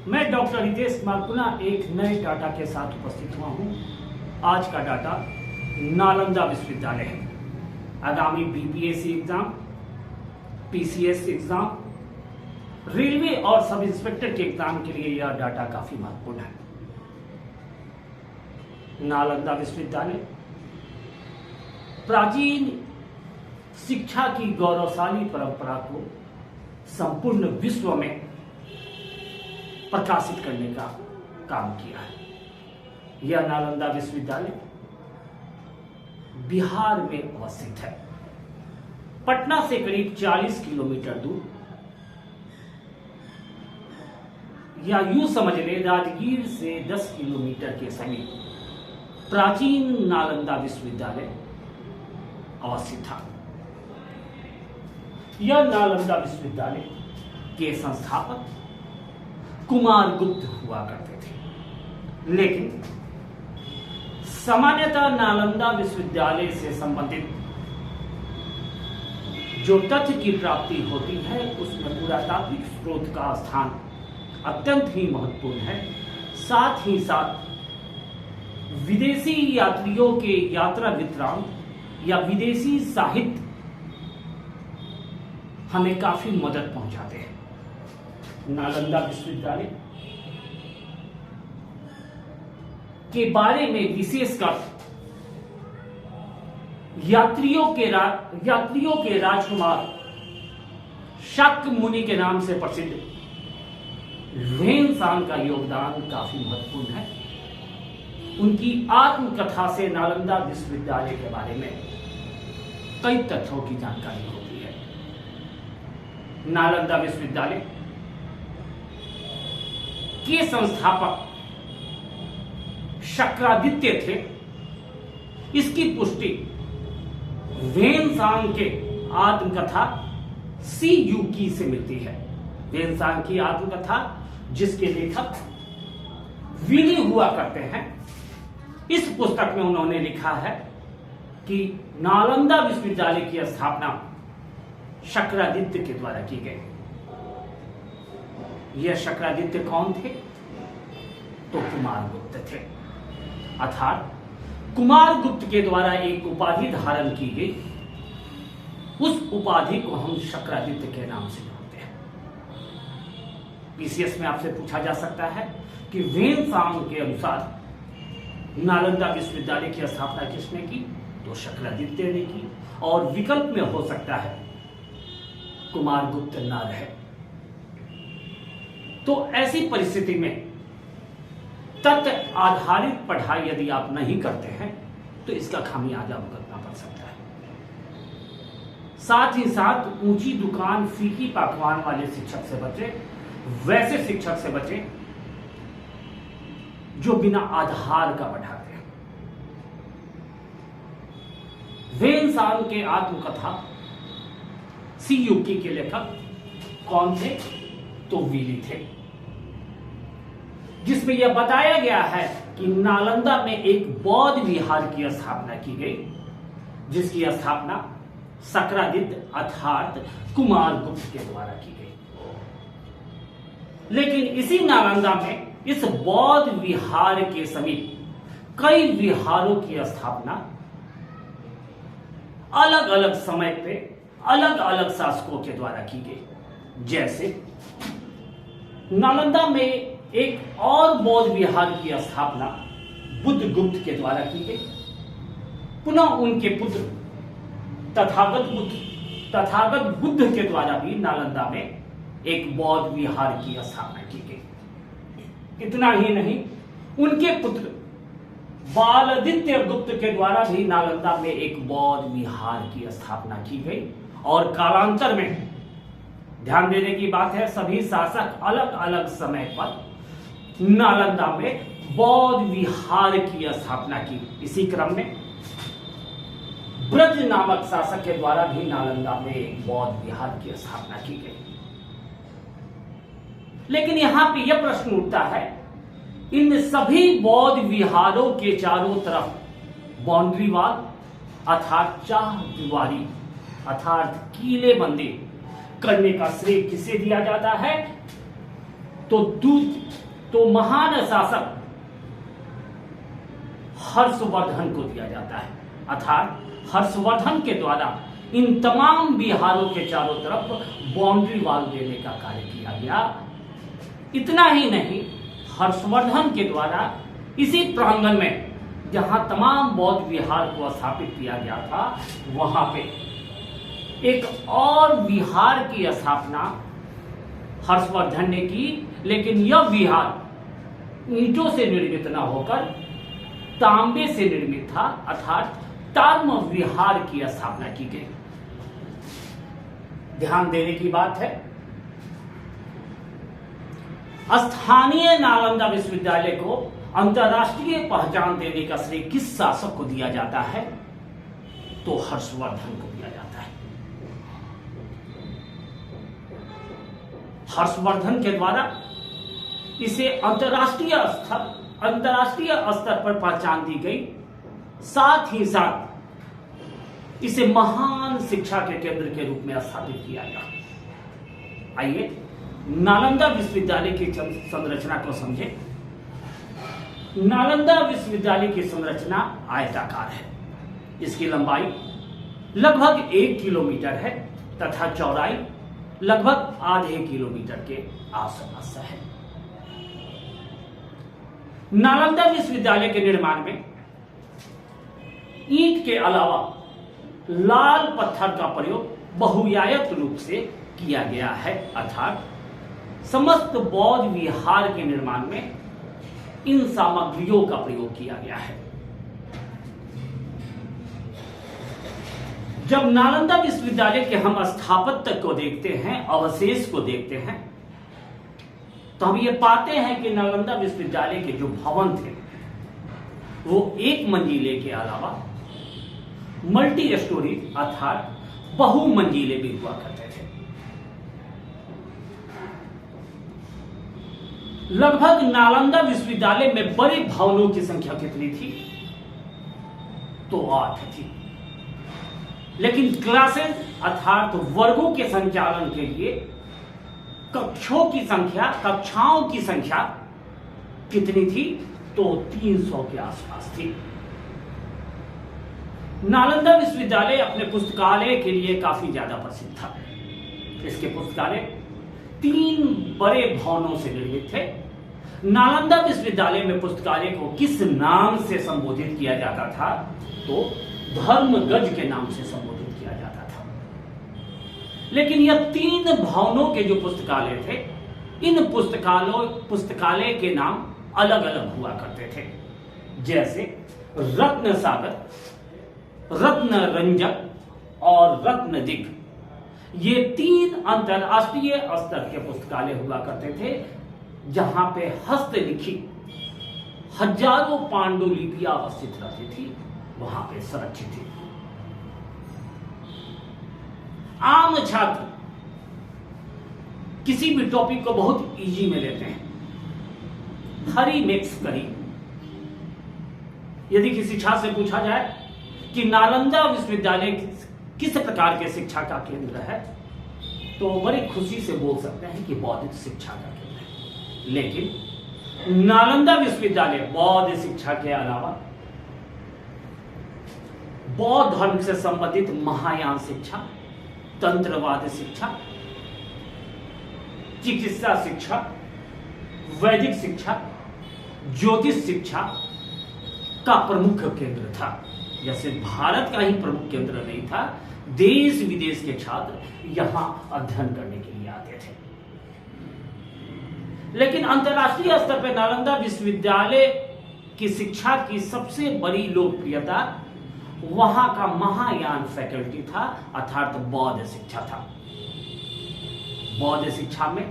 मैं डॉक्टर रितेश कुमार पुनः एक नए डाटा के साथ उपस्थित हुआ हूं। आज का डाटा नालंदा विश्वविद्यालय है। आगामी BPSC exam, PCS exam, railway और सब इंस्पेक्टर के एग्जाम के लिए यह डाटा काफी महत्वपूर्ण है। नालंदा विश्वविद्यालय प्राचीन शिक्षा की गौरवशाली परंपरा को संपूर्ण विश्व में प्रकाशित करने का काम किया है। यह नालंदा विश्वविद्यालय बिहार में अवस्थित है। पटना से करीब 40 किलोमीटर दूर, या यूं समझ ले राजगीर से 10 किलोमीटर के समीप प्राचीन नालंदा विश्वविद्यालय अवस्थित था। यह नालंदा विश्वविद्यालय के संस्थापक कुमार गुप्त हुआ करते थे, लेकिन सामान्यतः नालंदा विश्वविद्यालय से संबंधित जो तथ्य की प्राप्ति होती है उसमें पुरातात्विक स्रोत का स्थान अत्यंत ही महत्वपूर्ण है। साथ ही साथ विदेशी यात्रियों के यात्रा वृत्तांत या विदेशी साहित्य हमें काफी मदद पहुंचाते हैं। नालंदा विश्वविद्यालय के बारे में विशेषकर यात्रियों के राजकुमार शाक्य मुनि के नाम से प्रसिद्ध ह्वेन-सांग का योगदान काफी महत्वपूर्ण है। उनकी आत्मकथा से नालंदा विश्वविद्यालय के बारे में कई तथ्यों की जानकारी होती है। नालंदा विश्वविद्यालय के संस्थापक शक्रादित्य थे। इसकी पुष्टि ह्वेन-सांग के आत्मकथा सी युकी से मिलती है। ह्वेन-सांग की आत्मकथा जिसके लेखक विली हुआ करते हैं, इस पुस्तक में उन्होंने लिखा है कि नालंदा विश्वविद्यालय की स्थापना शक्रादित्य के द्वारा की गई। यह शक्रादित्य कौन थे? तो कुमार गुप्त थे। अर्थात कुमार गुप्त के द्वारा एक उपाधि धारण की गई, उस उपाधि को हम शक्रादित्य के नाम से जानते हैं। पीसीएस में आपसे पूछा जा सकता है कि ह्वेन-सांग के अनुसार नालंदा विश्वविद्यालय की स्थापना किसने की? तो शक्रादित्य ने की। और विकल्प में हो सकता है कुमार गुप्त न रहे। तो ऐसी परिस्थिति में तथ्य आधारित पढ़ाई यदि आप नहीं करते हैं तो इसका खामियाजा भुगतना पड़ सकता है। साथ ही साथ ऊंची दुकान फीकी पकवान वाले शिक्षक से बचे, वैसे शिक्षक से बचे जो बिना आधार का पढ़ाते हैं। ह्वेन-सांग के आत्मकथा सी युकी के लेखक कौन थे? तो विली थे, जिसमें यह बताया गया है कि नालंदा में एक बौद्ध विहार की स्थापना की गई, जिसकी स्थापना शक्रादित्य अर्थात कुमार गुप्त के द्वारा की गई। लेकिन इसी नालंदा में इस बौद्ध विहार के समीप कई विहारों की स्थापना अलग अलग समय पे अलग अलग शासकों के द्वारा की गई। जैसे नालंदा में एक और बौद्ध विहार की स्थापना बुद्धगुप्त के द्वारा की गई। पुनः उनके पुत्र तथागत बुद्ध के द्वारा भी नालंदा में एक बौद्ध विहार की स्थापना की गई। इतना ही नहीं, उनके पुत्र बालादित्य गुप्त के द्वारा भी नालंदा में एक बौद्ध विहार की स्थापना की गई। और कालांतर में ध्यान देने की बात है, सभी शासक अलग अलग समय पर नालंदा में बौद्ध विहार की स्थापना की। इसी क्रम में ब्रज नामक शासक के द्वारा भी नालंदा में एक बौद्ध विहार की स्थापना की गई। लेकिन यहां पे यह प्रश्न उठता है, इन सभी बौद्ध विहारों के चारों तरफ बाउंड्री वॉल अर्थात चार दीवारी अर्थात कीले बंदी करने का श्रेय किसे दिया जाता है? तो महान शासक हर्षवर्धन को दिया जाता है। अर्थात हर्षवर्धन के द्वारा इन तमाम विहारों के चारों तरफ बाउंड्री वॉल देने का कार्य किया गया। इतना ही नहीं, हर्षवर्धन के द्वारा इसी प्रांगण में जहां तमाम बौद्ध विहार को स्थापित किया गया था, वहां पे एक और विहार की स्थापना हर्षवर्धन ने की, लेकिन यह विहार ईंटों से निर्मित न होकर तांबे से निर्मित था, अर्थात ताम्र विहार की स्थापना की गई। ध्यान देने की बात है, स्थानीय नालंदा विश्वविद्यालय को अंतरराष्ट्रीय पहचान देने का श्रेय किस शासक को दिया जाता है? तो हर्षवर्धन को दिया जाता है। हर्षवर्धन के द्वारा इसे अंतरराष्ट्रीय स्तर पर पहचान दी गई। साथ ही साथ इसे महान शिक्षा के केंद्र के रूप में स्थापित किया गया। आइए नालंदा विश्वविद्यालय की संरचना को समझें। नालंदा विश्वविद्यालय की संरचना आयताकार है। इसकी लंबाई लगभग 1 किलोमीटर है तथा चौड़ाई लगभग आधे किलोमीटर के आसपास है। नालंदा विश्वविद्यालय के निर्माण में ईंट के अलावा लाल पत्थर का प्रयोग बहुआयत रूप से किया गया है। अर्थात समस्त बौद्ध विहार के निर्माण में इन सामग्रियों का प्रयोग किया गया है। जब नालंदा विश्वविद्यालय के हम स्थापत्य को देखते हैं, अवशेष को देखते हैं, तो हम ये पाते हैं कि नालंदा विश्वविद्यालय के जो भवन थे वो एक मंजिले के अलावा मल्टी स्टोरी अर्थात बहुमंजिले भी हुआ करते थे। लगभग नालंदा विश्वविद्यालय में बड़े भवनों की संख्या कितनी थी? तो 8 थी। लेकिन क्लासेस अर्थात वर्गों के संचालन के लिए कक्षाओं की संख्या कितनी थी? तो 300 के आसपास थी। नालंदा विश्वविद्यालय अपने पुस्तकालय के लिए काफी ज्यादा प्रसिद्ध था। इसके पुस्तकालय 3 बड़े भवनों से निर्मित थे। नालंदा विश्वविद्यालय में पुस्तकालय को किस नाम से संबोधित किया जाता था? तो धर्मगज के नाम से संबोधित किया जाता था। लेकिन यह 3 भवनों के जो पुस्तकालय थे, इन पुस्तकालय के नाम अलग अलग हुआ करते थे। जैसे रत्न सागर, रत्न रंजक और रत्न दिग, ये 3 अंतरराष्ट्रीय स्तर के पुस्तकालय हुआ करते थे, जहां पे हस्तलिखित हजारों पांडुलिपियां अवस्थित रहती थी, वहां पे संरक्षित थी। आम छात्र किसी भी टॉपिक को बहुत इजी में लेते हैं, हरी मिक्स करी। यदि किसी छात्र से पूछा जाए कि नालंदा विश्वविद्यालय किस प्रकार के शिक्षा का केंद्र है, तो बड़ी खुशी से बोल सकते हैं कि बौद्ध शिक्षा का केंद्र है। लेकिन नालंदा विश्वविद्यालय बौद्ध शिक्षा के अलावा बौद्ध धर्म से संबंधित महायान शिक्षा, तंत्रवाद शिक्षा, चिकित्सा शिक्षा, वैदिक शिक्षा, ज्योतिष शिक्षा का प्रमुख केंद्र था। जैसे भारत का ही प्रमुख केंद्र नहीं था, देश विदेश के छात्र यहां अध्ययन करने के लिए आते थे। लेकिन अंतरराष्ट्रीय स्तर पर नालंदा विश्वविद्यालय की शिक्षा की सबसे बड़ी लोकप्रियता वहां का महायान फैकल्टी था, अर्थात बौद्ध शिक्षा था। बौद्ध शिक्षा में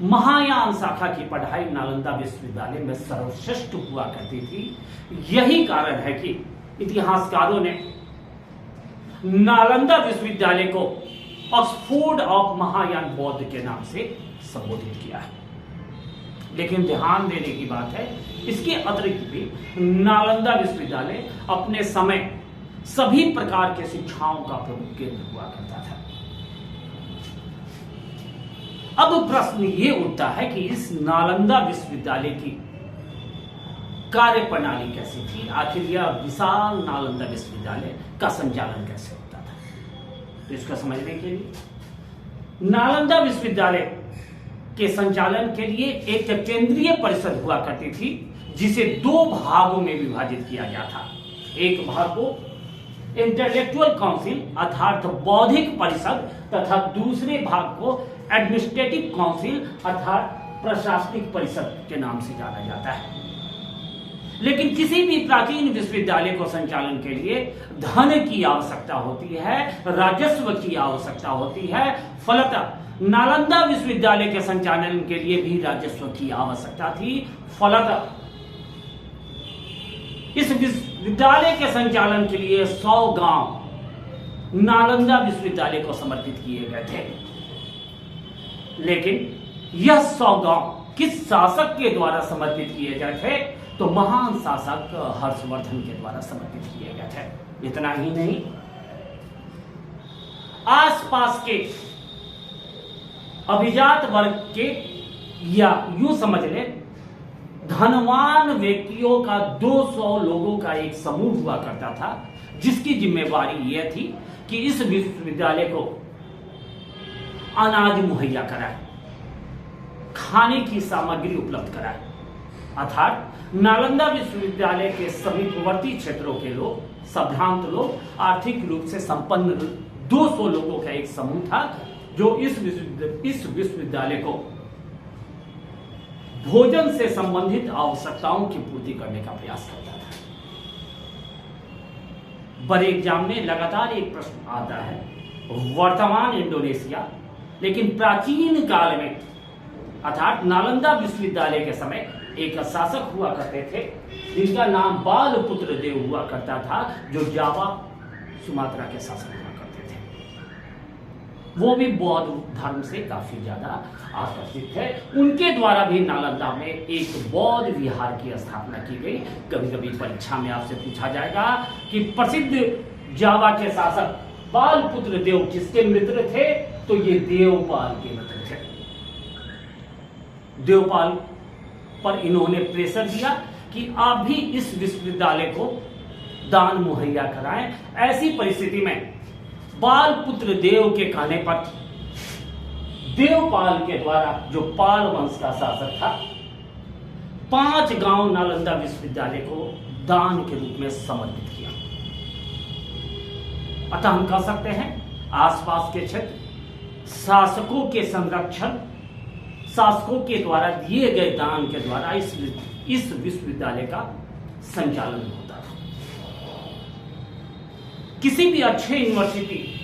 महायान शाखा की पढ़ाई नालंदा विश्वविद्यालय में सर्वश्रेष्ठ हुआ करती थी। यही कारण है कि इतिहासकारों ने नालंदा विश्वविद्यालय को ऑक्सफोर्ड ऑफ महायान बौद्ध के नाम से संबोधित किया है। लेकिन ध्यान देने की बात है, इसके अतिरिक्त भी नालंदा विश्वविद्यालय अपने समय सभी प्रकार के शिक्षाओं का प्रमुख केंद्र हुआ करता था। अब प्रश्न ये उठता है कि इस नालंदा विश्वविद्यालय की कार्य प्रणाली कैसी थी, आखिर यह विशाल नालंदा विश्वविद्यालय का संचालन कैसे होता था। तो इसको समझने के लिए नालंदा विश्वविद्यालय के संचालन के लिए एक केंद्रीय परिषद हुआ करती थी, जिसे दो भागों में विभाजित किया गया था। एक भाग को इंटेलेक्चुअल काउंसिल अर्थात बौद्धिक परिषद तथा दूसरे भाग को एडमिनिस्ट्रेटिव काउंसिल अर्थात प्रशासनिक परिषद के नाम से जाना जाता है। लेकिन किसी भी प्राचीन विश्वविद्यालय को संचालन के लिए धन की आवश्यकता होती है, राजस्व की आवश्यकता होती है। फलतः नालंदा विश्वविद्यालय के संचालन के लिए भी राजस्व की आवश्यकता थी। फलतः इस विश्वविद्यालय के संचालन के लिए 100 गांव नालंदा विश्वविद्यालय को समर्पित किए गए थे। लेकिन यह 100 गांव किस शासक के द्वारा समर्पित किए गए थे, तो महान शासक हर्षवर्धन के द्वारा समर्पित किए गए थे। इतना ही नहीं, आसपास के अभिजात वर्ग के या यूं समझ ले धनवान व्यक्तियों का 200 लोगों का एक समूह हुआ करता था, जिसकी जिम्मेवारी यह थी कि इस विश्वविद्यालय को अनाज मुहैया कराए, खाने की सामग्री उपलब्ध कराए। अर्थात नालंदा विश्वविद्यालय के समीपवर्ती क्षेत्रों के लोग, संभ्रांत लोग, आर्थिक रूप से संपन्न 200 लोगों का एक समूह था, जो इस विश्वविद्यालय को भोजन से संबंधित आवश्यकताओं की पूर्ति करने का प्रयास करता था। बड़े एग्जाम में लगातार एक प्रश्न आता है, वर्तमान इंडोनेशिया लेकिन प्राचीन काल में अर्थात नालंदा विश्वविद्यालय के समय एक शासक हुआ करते थे, जिनका नाम बालपुत्र देव हुआ करता था, जो जावा सुमात्रा के शासक हुआ करते थे। वो भी बौद्ध धर्म से काफी ज्यादा आकर्षित थे। उनके द्वारा भी नालंदा में एक बौद्ध विहार की स्थापना की गई। कभी कभी परीक्षा में आपसे पूछा जाएगा कि प्रसिद्ध जावा के शासक बालपुत्र देव किसके मित्र थे, तो ये देवपाल के मित्र थे। देवपाल पर इन्होंने प्रेशर दिया कि आप भी इस विश्वविद्यालय को दान मुहैया कराएं। ऐसी परिस्थिति में बालपुत्र देव के कहने पर देवपाल के द्वारा, जो पाल वंश का शासक था, 5 गांव नालंदा विश्वविद्यालय को दान के रूप में समर्पित किया। अतः हम कह सकते हैं आसपास के क्षेत्र शासकों के संरक्षण, शासकों के द्वारा दिए गए दान के द्वारा इस विश्वविद्यालय का संचालन होता था। किसी भी अच्छे यूनिवर्सिटी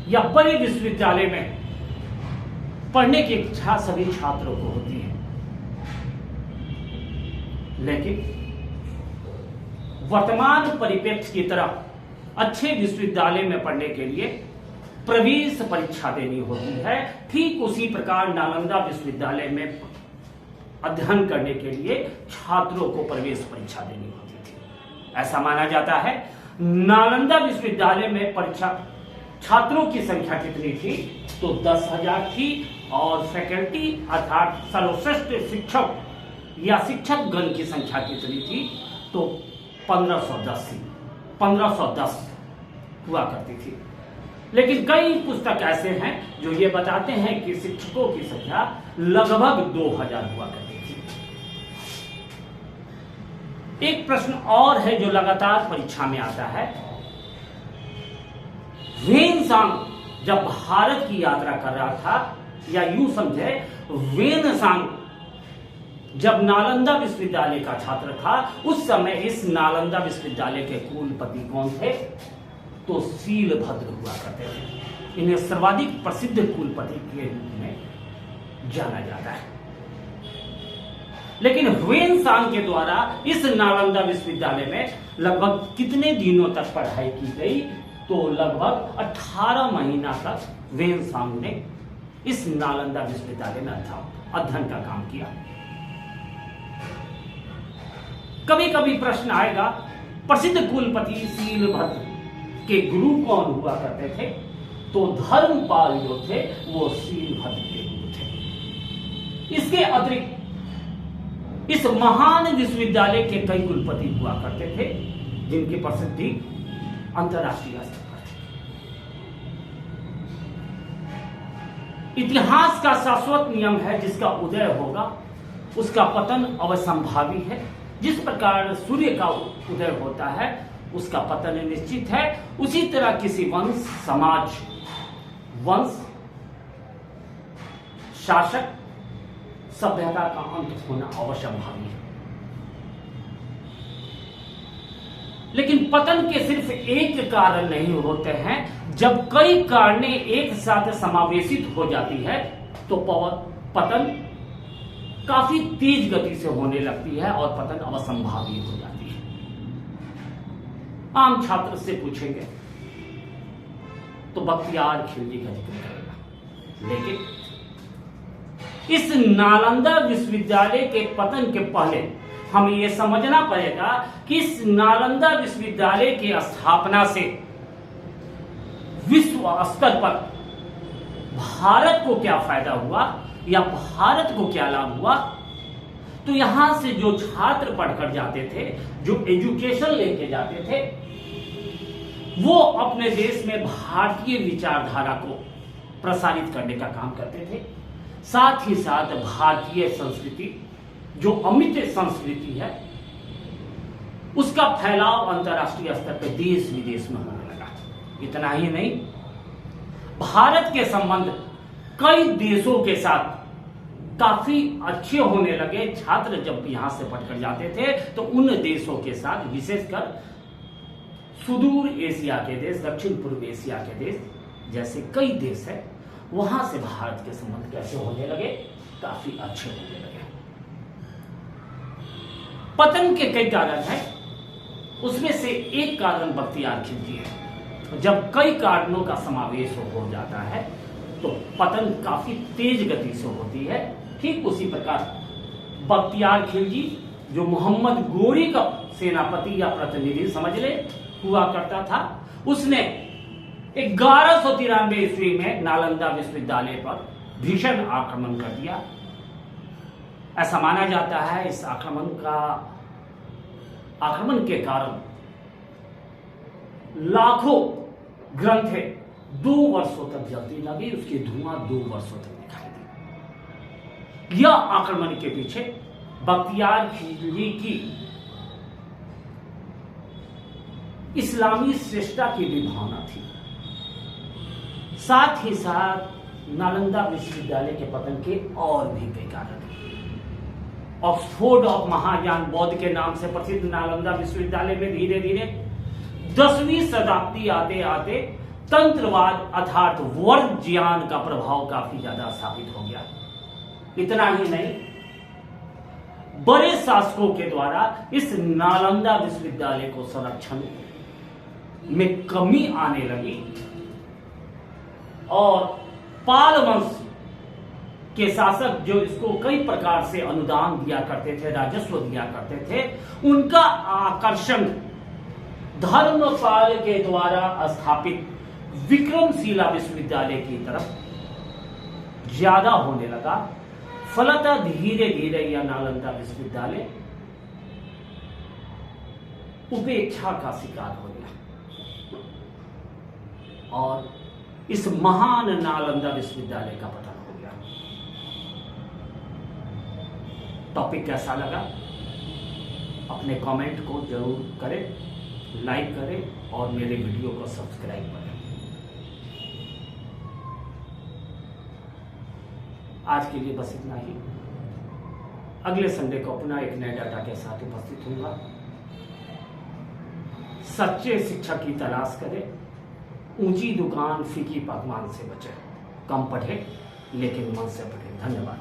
या बड़े विश्वविद्यालय में पढ़ने की इच्छा सभी छात्रों को होती है, लेकिन वर्तमान परिप्रेक्ष्य की तरह अच्छे विश्वविद्यालय में पढ़ने के लिए प्रवेश परीक्षा देनी होती है। ठीक उसी प्रकार नालंदा विश्वविद्यालय में अध्ययन करने के लिए छात्रों को प्रवेश परीक्षा देनी होती थी। ऐसा माना जाता है नालंदा विश्वविद्यालय में परीक्षा छात्रों की संख्या कितनी थी, तो 10,000 थी, और फैकल्टी अर्थात सर्वश्रेष्ठ शिक्षक या शिक्षक गण की संख्या कितनी थी, तो 1510 हुआ करती थी। लेकिन कई पुस्तक ऐसे हैं जो ये बताते हैं कि शिक्षकों की संख्या लगभग 2000 हुआ करती थी। एक प्रश्न और है जो लगातार परीक्षा में आता है। ह्वेनसांग जब भारत की यात्रा कर रहा था, या यूं समझे ह्वेनसांग जब नालंदा विश्वविद्यालय का छात्र था, उस समय इस नालंदा विश्वविद्यालय के कुलपति कौन थे, तो शीलभद्र हुआ करते थे। इन्हें सर्वाधिक प्रसिद्ध कुलपति के रूप में जाना जाता है। लेकिन ह्वेनसांग के द्वारा इस नालंदा विश्वविद्यालय में लगभग कितने दिनों तक पढ़ाई की गई, तो लगभग 18 महीना तक ह्वेनसांग ने इस नालंदा विश्वविद्यालय में अध्ययन का काम किया। कभी कभी प्रश्न आएगा, प्रसिद्ध कुलपति शीलभद्र के गुरु कौन हुआ करते थे, तो धर्मपाल जो थे वो शीलभद्र के गुरु थे। इसके अतिरिक्त इस महान विश्वविद्यालय के कई कुलपति हुआ करते थे जिनकी प्रसिद्धि अंतरराष्ट्रीय स्तर पर है। इतिहास का शाश्वत नियम है, जिसका उदय होगा उसका पतन अवसंभावी है। जिस प्रकार सूर्य का उदय होता है उसका पतन निश्चित है, उसी तरह किसी वंश, समाज, वंश, शासक, सभ्यता का अंत होना अवश्यंभावी है। लेकिन पतन के सिर्फ एक कारण नहीं होते हैं। जब कई कारणें एक साथ समावेशित हो जाती है तो पतन काफी तेज गति से होने लगती है और पतन अवसंभावी हो जाती है। आम छात्र से पूछेंगे तो बख्तियार खिलजी का जिक्र करेगा, लेकिन इस नालंदा विश्वविद्यालय के पतन के पहले हमें यह समझना पड़ेगा कि इस नालंदा विश्वविद्यालय की स्थापना से विश्व स्तर पर भारत को क्या फायदा हुआ या भारत को क्या लाभ हुआ। तो यहां से जो छात्र पढ़कर जाते थे, जो एजुकेशन लेके जाते थे, वो अपने देश में भारतीय विचारधारा को प्रसारित करने का काम करते थे। साथ ही साथ भारतीय संस्कृति, जो अमिट संस्कृति है, उसका फैलाव अंतर्राष्ट्रीय स्तर पर देश विदेश में होने लगा। इतना ही नहीं, भारत के संबंध कई देशों के साथ काफी अच्छे होने लगे। छात्र जब यहां से पढ़कर जाते थे तो उन देशों के साथ, विशेषकर सुदूर एशिया के देश, दक्षिण पूर्व एशिया के देश जैसे कई देश है, वहां से भारत के संबंध कैसे होने लगे, काफी अच्छे होने लगे। पतन के कई कारण हैं, उसमें से एक कारण बख्तियार खिलजी है। जब कई कारणों का समावेश हो जाता है तो पतन काफी तेज गति से होती है। ठीक उसी प्रकार बख्तियार खिलजी, जो मोहम्मद गोरी का सेनापति या प्रतिनिधि समझ ले हुआ करता था, उसने 1193 ईस्वी में नालंदा विश्वविद्यालय पर भीषण आक्रमण कर दिया। ऐसा माना जाता है इस आक्रमण के कारण लाखों ग्रंथें 2 वर्षों तक जलती लगी, उसकी धुआं 2 वर्षों तक दिखाई दी। यह आक्रमण के पीछे बख्तियार खिलजी की इस्लामी श्रेष्ठता की भी भावना थी। साथ ही साथ नालंदा विश्वविद्यालय के पतन के और भी कई कारण हैं। ऑक्सफोर्ड ऑफ महायान बौद्ध के नाम से प्रसिद्ध नालंदा विश्वविद्यालय में धीरे धीरे 10वीं शताब्दी आते आते तंत्रवाद अर्थात वर्ग ज्ञान का प्रभाव काफी ज्यादा स्थापित हो गया। इतना ही नहीं, बड़े शासकों के द्वारा इस नालंदा विश्वविद्यालय को संरक्षण में कमी आने लगी और पाल वंश के शासक जो इसको कई प्रकार से अनुदान दिया करते थे, राजस्व दिया करते थे, उनका आकर्षण धर्मपाल के द्वारा स्थापित विक्रमशिला विश्वविद्यालय की तरफ ज्यादा होने लगा। फलतः धीरे धीरे यह नालंदा विश्वविद्यालय उपेक्षा का शिकार हो गया और इस महान नालंदा विश्वविद्यालय का पतन हो गया। टॉपिक कैसा लगा अपने कमेंट को जरूर करें, लाइक करें और मेरे वीडियो को सब्सक्राइब करें। आज के लिए बस इतना ही। अगले संडे को अपना एक नए डाटा के साथ उपस्थित होऊंगा। सच्चे शिक्षक की तलाश करें, ऊंची दुकान फीकी पकवान से बचे, कम पढ़े लेकिन मन से पढ़े। धन्यवाद।